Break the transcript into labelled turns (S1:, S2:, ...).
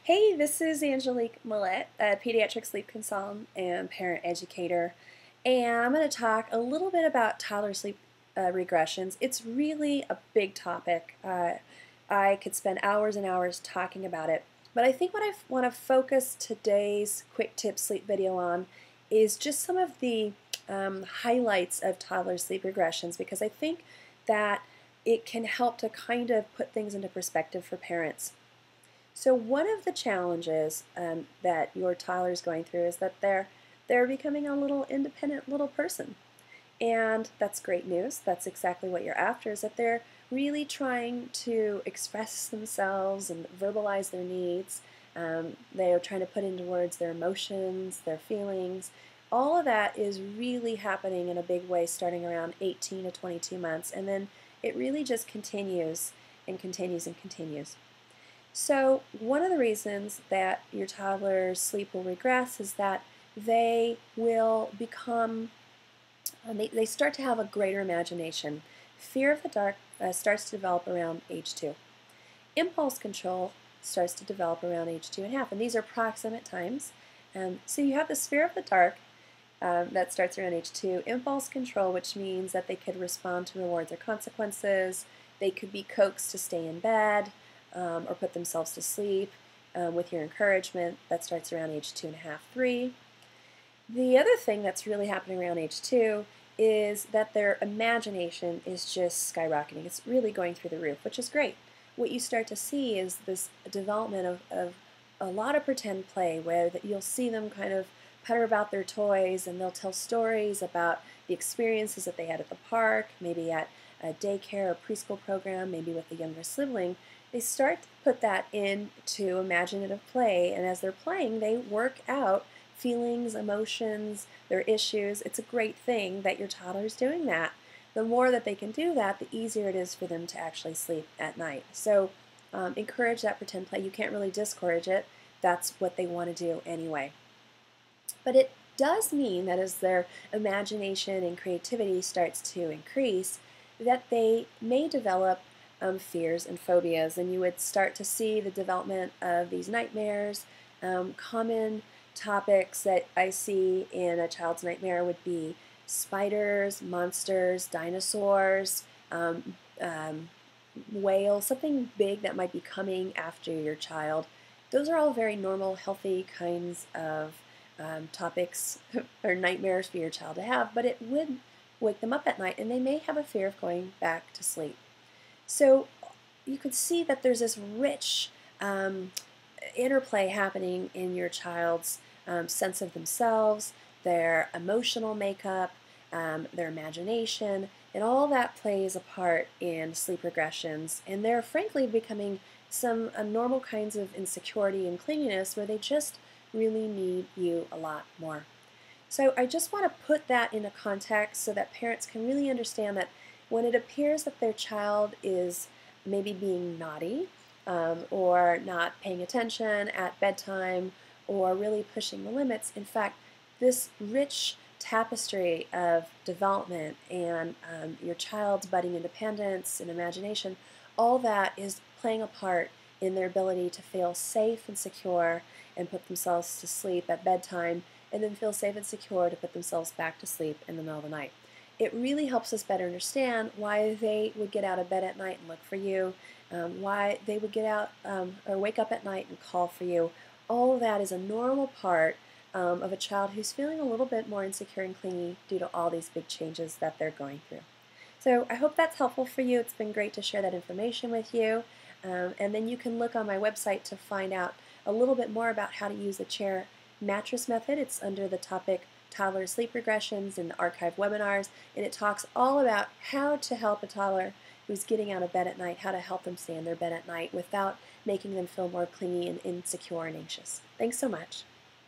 S1: Hey, this is Angelique Millette, a pediatric sleep consultant and parent educator, and I'm going to talk a little bit about toddler sleep regressions. It's really a big topic. I could spend hours and hours talking about it, but I think what I want to focus today's quick tip sleep video on is just some of the highlights of toddler sleep regressions, because I think that it can help to kind of put things into perspective for parents. So one of the challenges that your toddler is going through is that they're becoming a little independent little person. And that's great news. That's exactly what you're after, is that they're really trying to express themselves and verbalize their needs. They are trying to put into words their emotions, their feelings. All of that is really happening in a big way starting around 18 to 22 months, and then it really just continues and continues and continues. So one of the reasons that your toddler's sleep will regress is that they will become, they start to have a greater imagination. Fear of the dark starts to develop around age 2. Impulse control starts to develop around age 2.5, and these are proximate times. So you have this fear of the dark that starts around age 2. Impulse control, which means that they could respond to rewards or consequences. They could be coaxed to stay in bed. Or put themselves to sleep with your encouragement. That starts around age 2.5, 3. The other thing that's really happening around age 2 is that their imagination is just skyrocketing. It's really going through the roof, which is great. What you start to see is this development of a lot of pretend play, where you'll see them kind of putter about their toys, and they'll tell stories about the experiences that they had at the park, maybe at a daycare or preschool program, maybe with a younger sibling. They start to put that into imaginative play, and as they're playing, they work out feelings, emotions, their issues. It's a great thing that your toddler is doing that. The more that they can do that, the easier it is for them to actually sleep at night. So encourage that pretend play. You can't really discourage it. That's what they want to do anyway. But it does mean that as their imagination and creativity starts to increase, that they may develop fears and phobias, and you would start to see the development of these nightmares. Common topics that I see in a child's nightmare would be spiders, monsters, dinosaurs, whales, something big that might be coming after your child. Those are all very normal, healthy kinds of topics or nightmares for your child to have, but it would wake them up at night, and they may have a fear of going back to sleep. So you could see that there's this rich interplay happening in your child's sense of themselves, their emotional makeup, their imagination, and all that plays a part in sleep regressions. And they're frankly becoming some normal kinds of insecurity and clinginess, where they just really need you a lot more. So I just want to put that into context so that parents can really understand that when it appears that their child is maybe being naughty or not paying attention at bedtime or really pushing the limits, in fact, this rich tapestry of development and your child's budding independence and imagination, all that is playing a part in their ability to feel safe and secure and put themselves to sleep at bedtime, and then feel safe and secure to put themselves back to sleep in the middle of the night. It really helps us better understand why they would get out of bed at night and look for you, why they would get out or wake up at night and call for you. All of that is a normal part of a child who's feeling a little bit more insecure and clingy due to all these big changes that they're going through. So I hope that's helpful for you. It's been great to share that information with you. And then you can look on my website to find out a little bit more about how to use the chair mattress method. It's under the topic Toddler Sleep Regressions in the archive webinars, and it talks all about how to help a toddler who's getting out of bed at night, how to help them stay in their bed at night without making them feel more clingy and insecure and anxious. Thanks so much.